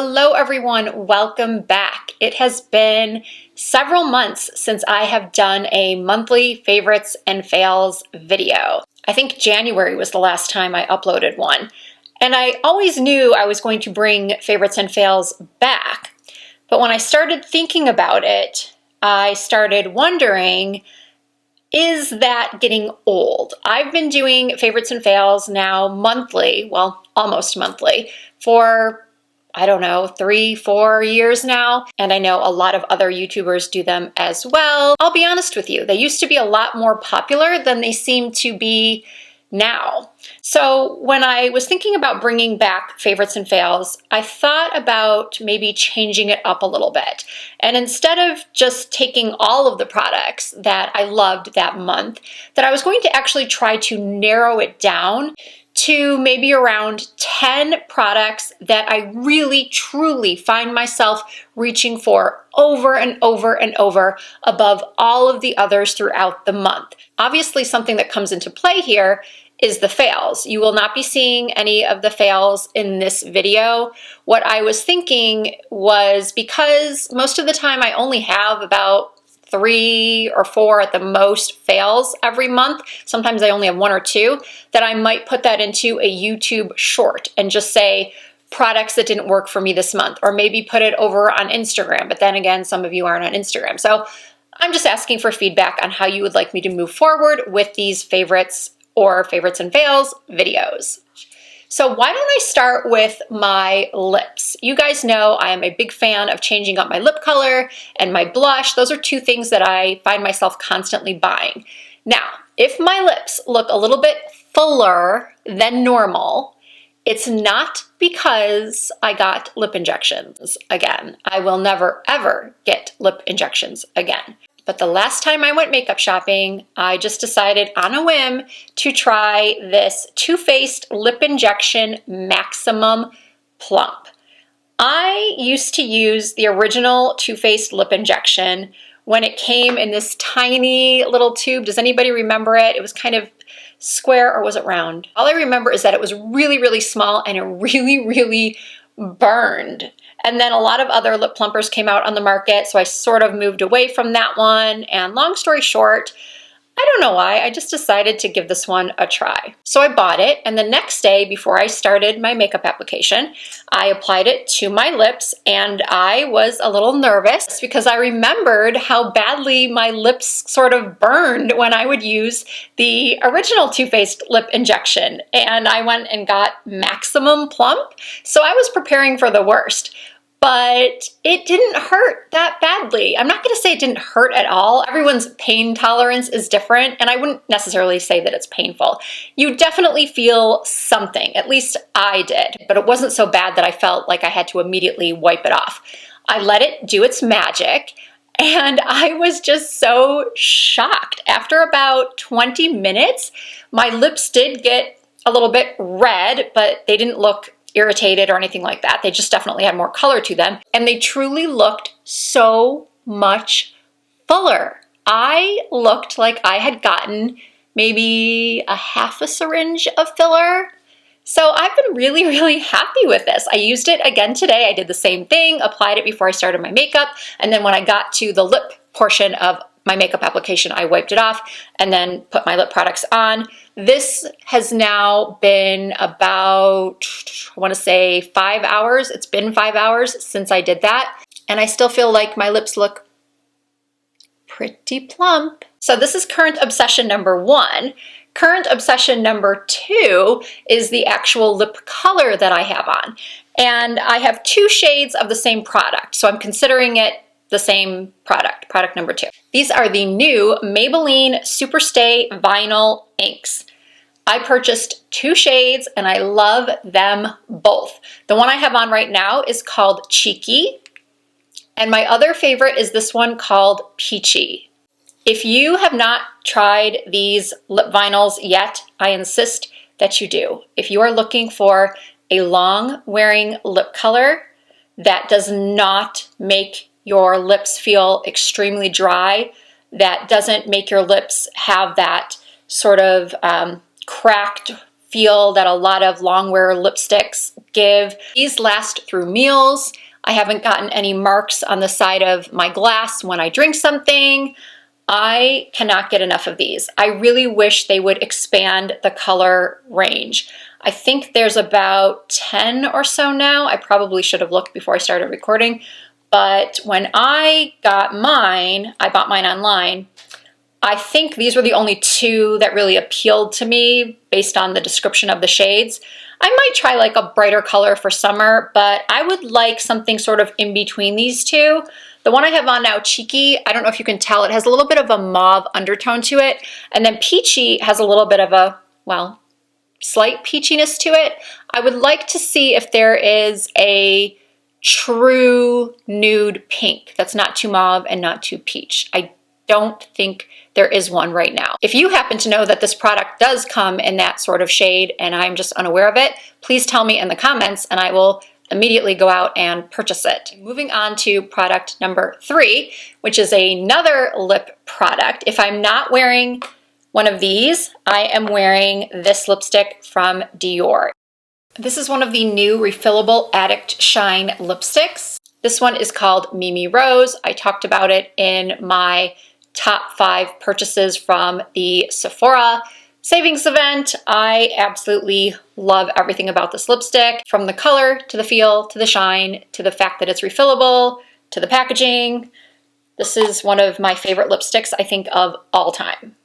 Hello everyone, welcome back. It has been several months since I have done a monthly favorites and fails video. I think January was the last time I uploaded one. And I always knew I was going to bring favorites and fails back. But when I started thinking about it, I started wondering, is that getting old? I've been doing favorites and fails now monthly, well, almost monthly, for I don't know, 3-4 years now. And I know a lot of other YouTubers do them as well. I'll be honest with you, they used to be a lot more popular than they seem to be now. So when I was thinking about bringing back favorites and fails, I thought about maybe changing it up a little bit. And instead of just taking all of the products that I loved that month, that I was going to actually try to narrow it down to maybe around 10 products that I really truly find myself reaching for over and over and over above all of the others throughout the month. Obviously, something that comes into play here is the fails. You will not be seeing any of the fails in this video. What I was thinking was, because most of the time I only have about 3 or 4 at the most fails every month, sometimes I only have 1 or 2, that I might put that into a YouTube short and just say products that didn't work for me this month, or maybe put it over on Instagram. But then again, some of you aren't on Instagram. So I'm just asking for feedback on how you would like me to move forward with these favorites or favorites and fails videos. So why don't I start with my lips? You guys know I am a big fan of changing up my lip color and my blush. Those are 2 things that I find myself constantly buying. Now, if my lips look a little bit fuller than normal, it's not because I got lip injections again. I will never, ever get lip injections again. But the last time I went makeup shopping, I just decided on a whim to try this Too Faced Lip Injection Maximum Plump. I used to use the original Too Faced Lip Injection when it came in this tiny little tube. Does anybody remember it? It was kind of square, or was it round? All I remember is that it was really, really small and it really, really burned. And then a lot of other lip plumpers came out on the market, so I sort of moved away from that one. And long story short, I don't know why, I just decided to give this one a try. So I bought it, and the next day before I started my makeup application, I applied it to my lips, and I was a little nervous because I remembered how badly my lips sort of burned when I would use the original Too Faced lip injection. And I went and got Maximum Plump, so I was preparing for the worst. But it didn't hurt that badly. I'm not gonna say it didn't hurt at all. Everyone's pain tolerance is different, and I wouldn't necessarily say that it's painful. You definitely feel something, at least I did, but it wasn't so bad that I felt like I had to immediately wipe it off. I let it do its magic, and I was just so shocked. After about 20 minutes, my lips did get a little bit red, but they didn't look irritated or anything like that. They just definitely had more color to them, and they truly looked so much fuller. I looked like I had gotten maybe a half a syringe of filler. So I've been really, really happy with this. I used it again today. I did the same thing, applied it before I started my makeup, and then when I got to the lip portion of my makeup application, I wiped it off and then put my lip products on. This has now been about, I want to say 5 hours. It's been 5 hours since I did that, and I still feel like my lips look pretty plump. So this is current obsession number 1. Current obsession number 2 is the actual lip color that I have on. And I have 2 shades of the same product, so I'm considering it the same product, product number 2. These are the new Maybelline Superstay Vinyl Inks. I purchased 2 shades and I love them both. The one I have on right now is called Cheeky, and my other favorite is this one called Peachy. If you have not tried these lip vinyls yet, I insist that you do. If you are looking for a long wearing lip color that does not make your lips feel extremely dry, that doesn't make your lips have that sort of cracked feel that a lot of long wear lipsticks give. These last through meals. I haven't gotten any marks on the side of my glass when I drink something. I cannot get enough of these. I really wish they would expand the color range. I think there's about 10 or so now. I probably should have looked before I started recording, but when I got mine, I bought mine online. I think these were the only 2 that really appealed to me based on the description of the shades. I might try like a brighter color for summer, but I would like something sort of in between these 2. The one I have on now, Cheeky, I don't know if you can tell, it has a little bit of a mauve undertone to it. And then Peachy has a little bit of a, well, slight peachiness to it. I would like to see if there is a true nude pink that's not too mauve and not too peach. I don't think there is one right now. If you happen to know that this product does come in that sort of shade and I'm just unaware of it, please tell me in the comments and I will immediately go out and purchase it. Moving on to product number 3, which is another lip product. If I'm not wearing one of these, I am wearing this lipstick from Dior. This is one of the new refillable Addict Shine lipsticks. This one is called Mimi Rose. I talked about it in my top 5 purchases from the Sephora savings event. I absolutely love everything about this lipstick, from the color to the feel to the shine to the fact that it's refillable to the packaging. This is one of my favorite lipsticks, I think, of all time.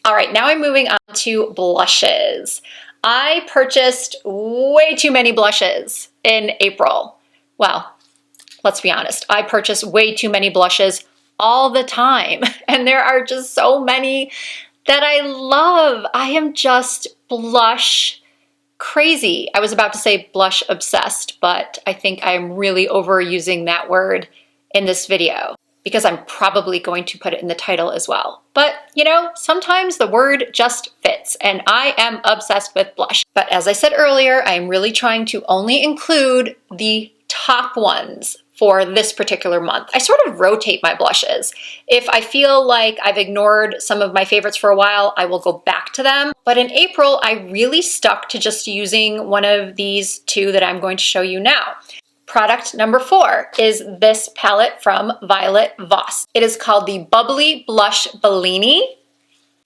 All right, now I'm moving on to blushes. I purchased way too many blushes in April. Well, let's be honest, I purchase way too many blushes all the time. And there are just so many that I love. I am just blush crazy. I was about to say blush obsessed, but I think I'm really overusing that word in this video because I'm probably going to put it in the title as well. But you know, sometimes the word just fits and I am obsessed with blush. But as I said earlier, I'm really trying to only include the top ones for this particular month. I sort of rotate my blushes. If I feel like I've ignored some of my favorites for a while, I will go back to them. But in April, I really stuck to just using one of these 2 that I'm going to show you now. Product number 4 is this palette from Violet Voss. It is called the Bubbly Blush Bellini.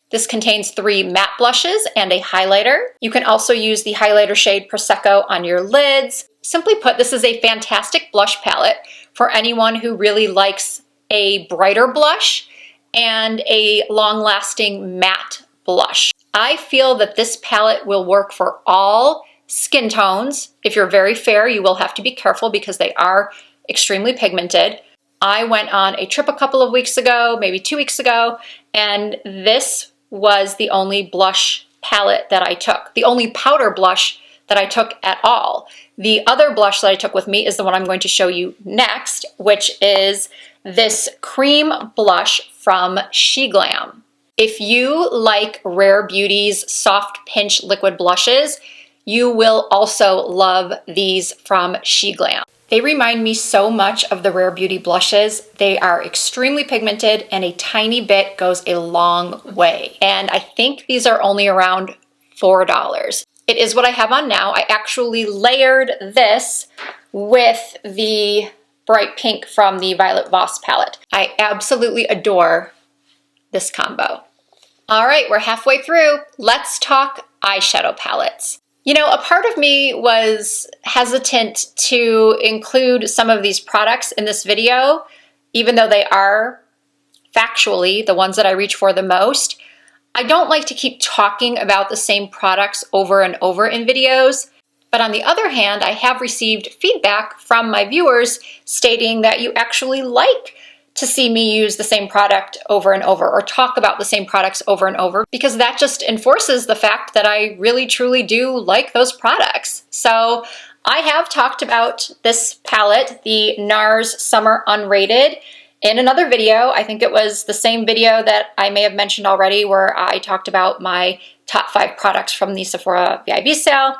This contains 3 matte blushes and a highlighter. You can also use the highlighter shade Prosecco on your lids. Simply put, this is a fantastic blush palette for anyone who really likes a brighter blush and a long-lasting matte blush. I feel that this palette will work for all skin tones. If you're very fair, you will have to be careful because they are extremely pigmented. I went on a trip a couple of weeks ago, maybe 2 weeks ago, and this was the only blush palette that I took, the only powder blush that I took at all. The other blush that I took with me is the one I'm going to show you next, which is this cream blush from SheGlam. If you like Rare Beauty's Soft Pinch liquid blushes, you will also love these from SheGlam. They remind me so much of the Rare Beauty blushes. They are extremely pigmented and a tiny bit goes a long way. And I think these are only around $4. It is what I have on now. I actually layered this with the bright pink from the Violet Voss palette. I absolutely adore this combo. All right, we're halfway through. Let's talk eyeshadow palettes. You know, a part of me was hesitant to include some of these products in this video, even though they are factually the ones that I reach for the most. I don't like to keep talking about the same products over and over in videos, but on the other hand, I have received feedback from my viewers stating that you actually like to see me use the same product over and over or talk about the same products over and over because that just enforces the fact that I really truly do like those products. So I have talked about this palette, the NARS Summer Unrated, in another video. I think it was the same video that I may have mentioned already where I talked about my top 5 products from the Sephora VIB sale.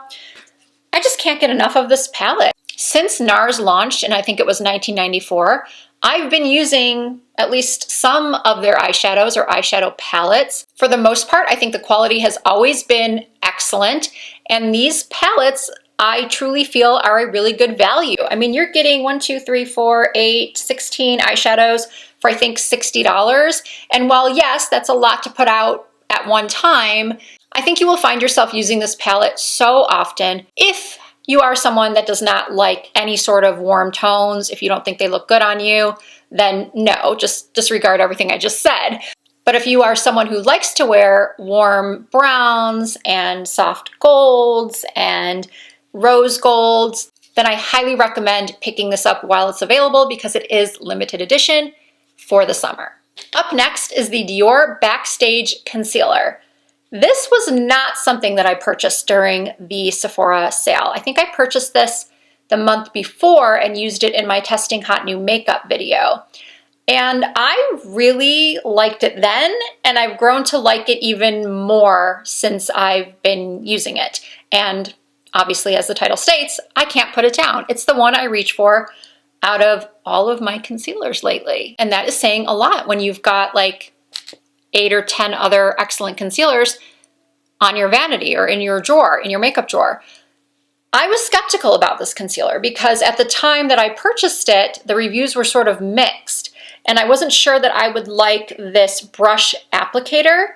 I just can't get enough of this palette. Since NARS launched, and I think it was 1994, I've been using at least some of their eyeshadows or eyeshadow palettes. For the most part, I think the quality has always been excellent, and these palettes I truly feel are a really good value. I mean, you're getting 1, 2, 3, 4, 8, 16 eyeshadows for I think $60. And while yes, that's a lot to put out at one time, I think you will find yourself using this palette so often. If you are someone that does not like any sort of warm tones, if you don't think they look good on you, then no, just disregard everything I just said. But if you are someone who likes to wear warm browns and soft golds and rose golds, then I highly recommend picking this up while it's available because it is limited edition for the summer. Up next is the Dior Backstage Concealer. This was not something that I purchased during the Sephora sale. I think I purchased this the month before and used it in my testing hot new makeup video. And I really liked it then, and I've grown to like it even more since I've been using it. And obviously, as the title states, I can't put it down. It's the one I reach for out of all of my concealers lately. And that is saying a lot when you've got like 8 or 10 other excellent concealers on your vanity or in your drawer, in your makeup drawer. I was skeptical about this concealer because at the time that I purchased it, the reviews were sort of mixed. And I wasn't sure that I would like this brush applicator.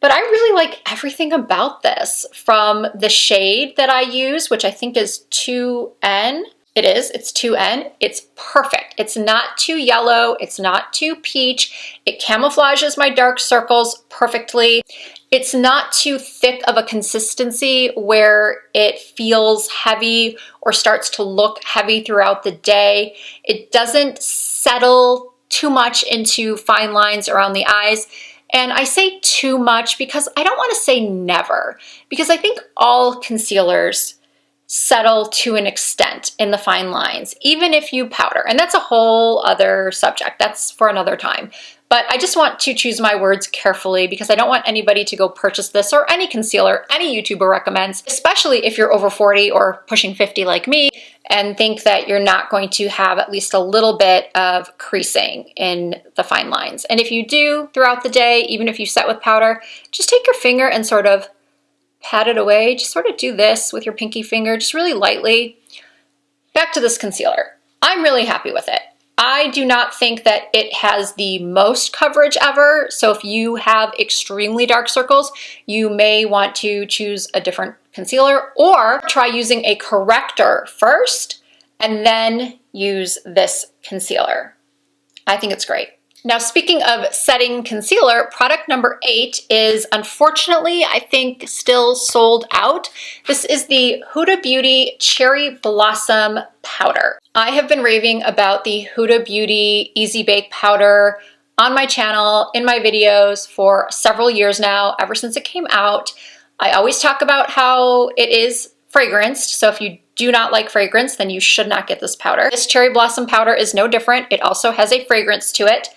But I really like everything about this, from the shade that I use, which I think is 2N. It's 2N. It's perfect. It's not too yellow. It's not too peach. It camouflages my dark circles perfectly. It's not too thick of a consistency where it feels heavy or starts to look heavy throughout the day. It doesn't settle too much into fine lines around the eyes. And I say too much because I don't want to say never, because I think all concealers settle to an extent in the fine lines, even if you powder. And that's a whole other subject. That's for another time. But I just want to choose my words carefully because I don't want anybody to go purchase this or any concealer any YouTuber recommends, especially if you're over 40 or pushing 50 like me and think that you're not going to have at least a little bit of creasing in the fine lines. And if you do throughout the day, even if you set with powder, just take your finger and sort of pat it away. Just sort of do this with your pinky finger, just really lightly. Back to this concealer. I'm really happy with it. I do not think that it has the most coverage ever, so if you have extremely dark circles, you may want to choose a different concealer or try using a corrector first and then use this concealer. I think it's great. Now, speaking of setting concealer, product number 8 is unfortunately, I think, still sold out. This is the Huda Beauty Cherry Blossom Powder. I have been raving about the Huda Beauty Easy Bake Powder on my channel, in my videos for several years now, ever since it came out. I always talk about how it is fragranced, so if you do not like fragrance, then you should not get this powder. This Cherry Blossom Powder is no different. It also has a fragrance to it.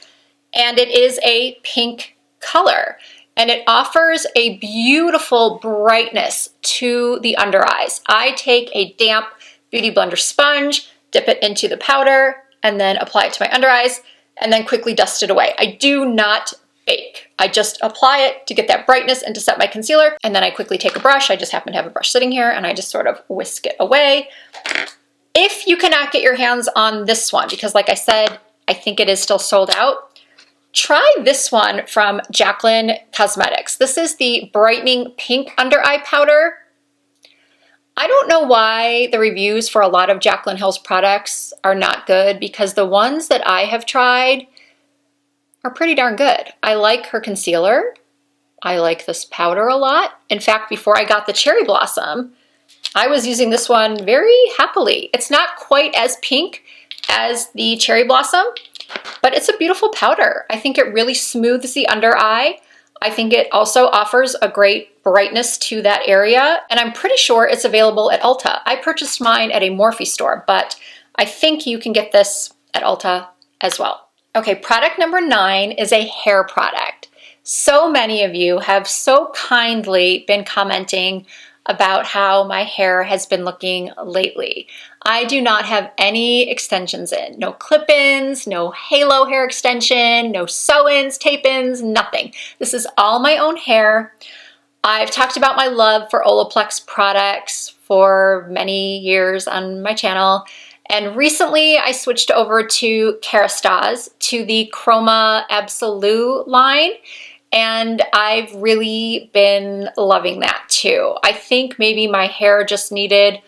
And it is a pink color, and it offers a beautiful brightness to the under eyes. I take a damp Beauty Blender sponge, dip it into the powder, and then apply it to my under eyes, and then quickly dust it away. I do not bake. I just apply it to get that brightness and to set my concealer, and then I quickly take a brush. I just happen to have a brush sitting here, and I just sort of whisk it away. If you cannot get your hands on this one, because like I said, I think it is still sold out, try this one from Jaclyn Cosmetics. This is the Brightening Pink Under Eye Powder. I don't know why the reviews for a lot of Jaclyn Hill's products are not good, because the ones that I have tried are pretty darn good. I like her concealer. I like this powder a lot. In fact, before I got the Cherry Blossom, I was using this one very happily. It's not quite as pink as the Cherry Blossom, but it's a beautiful powder. I think it really smooths the under eye. I think it also offers a great brightness to that area, and I'm pretty sure it's available at Ulta. I purchased mine at a Morphe store, but I think you can get this at Ulta as well. Okay, product number 9 is a hair product. So many of you have so kindly been commenting about how my hair has been looking lately. I do not have any extensions in. No clip-ins, no halo hair extension, no sew-ins, tape-ins, nothing. This is all my own hair. I've talked about my love for Olaplex products for many years on my channel. And recently I switched over to Kerastase, to the Chroma Absolute line. And I've really been loving that too. I think maybe my hair just needed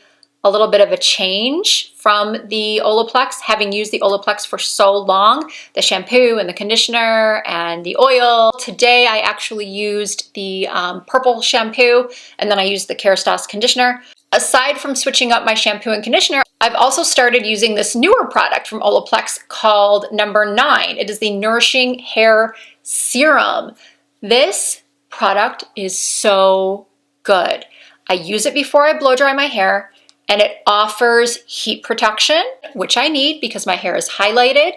a little bit of a change from the Olaplex, having used the Olaplex for so long, the shampoo and the conditioner and the oil. Today I actually used the purple shampoo, and then I used the Kerastase conditioner. Aside from switching up my shampoo and conditioner, I've also started using this newer product from Olaplex called number 9. It is the Nourishing Hair Serum. This product is so good. I use it before I blow dry my hair, and it offers heat protection, which I need because my hair is highlighted,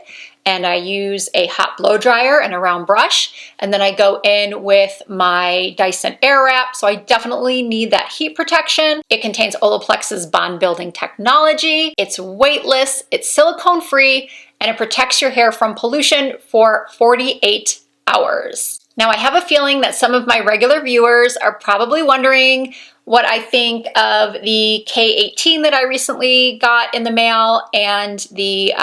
and I use a hot blow dryer and a round brush, and then I go in with my Dyson Airwrap, so I definitely need that heat protection. It contains Olaplex's bond building technology. It's weightless, it's silicone free, and it protects your hair from pollution for 48 hours. Now, I have a feeling that some of my regular viewers are probably wondering what I think of the K18 that I recently got in the mail and the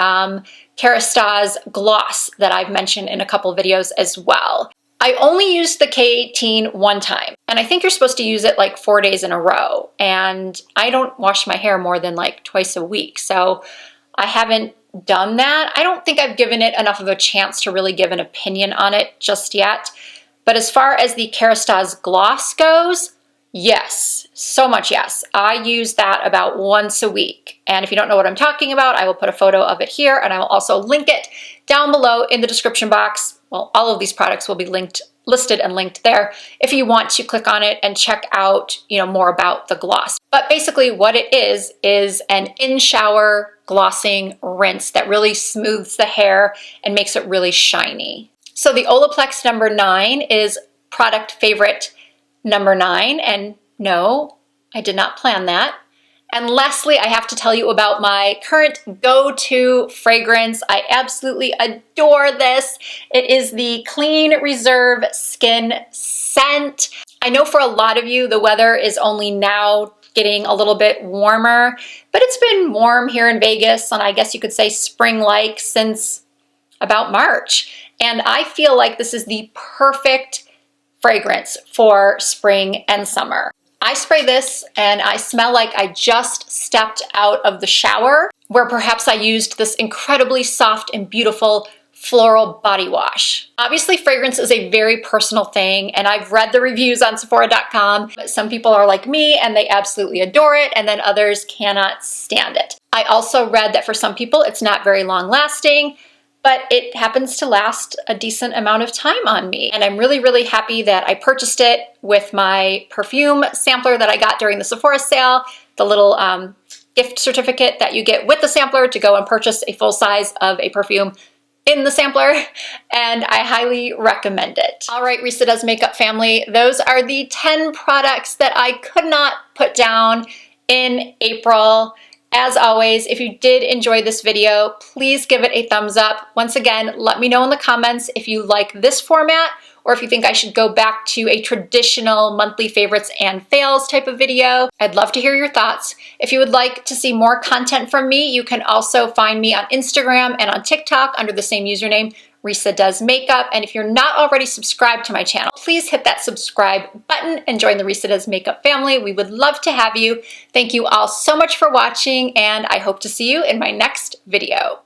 Kerastase gloss that I've mentioned in a couple videos as well. I only used the K18 one time, and I think you're supposed to use it like 4 days in a row, and I don't wash my hair more than like twice a week, so I haven't done that. I don't think I've given it enough of a chance to really give an opinion on it just yet. But as far as the Kerastase gloss goes, yes, so much yes. I use that about once a week. And if you don't know what I'm talking about, I will put a photo of it here, and I will also link it down below in the description box. Well, all of these products will be listed and linked there if you want to click on it and check out, more about the gloss. But basically what it is an in-shower glossing rinse that really smooths the hair and makes it really shiny. So the Olaplex number 9 is product favorite number 9, and no, I did not plan that. And lastly, I have to tell you about my current go-to fragrance. I absolutely adore this. It is the Clean Reserve Skin Scent. I know for a lot of you, the weather is only now getting a little bit warmer, but it's been warm here in Vegas, and I guess you could say spring-like since about March. And I feel like this is the perfect fragrance for spring and summer. I spray this and I smell like I just stepped out of the shower, where perhaps I used this incredibly soft and beautiful floral body wash. Obviously, fragrance is a very personal thing, and I've read the reviews on Sephora.com. Some people are like me and they absolutely adore it, and then others cannot stand it. I also read that for some people it's not very long lasting, but it happens to last a decent amount of time on me. And I'm really, really happy that I purchased it with my perfume sampler that I got during the Sephora sale, the little gift certificate that you get with the sampler to go and purchase a full size of a perfume in the sampler, and I highly recommend it. All right, Risa Does Makeup family, those are the 10 products that I could not put down in April. As always, if you did enjoy this video, please give it a thumbs up. Once again, let me know in the comments if you like this format or if you think I should go back to a traditional monthly favorites and fails type of video. I'd love to hear your thoughts. If you would like to see more content from me, you can also find me on Instagram and on TikTok under the same username, Risa Does Makeup. And if you're not already subscribed to my channel, please hit that subscribe button and join the Risa Does Makeup family. We would love to have you. Thank you all so much for watching, and I hope to see you in my next video.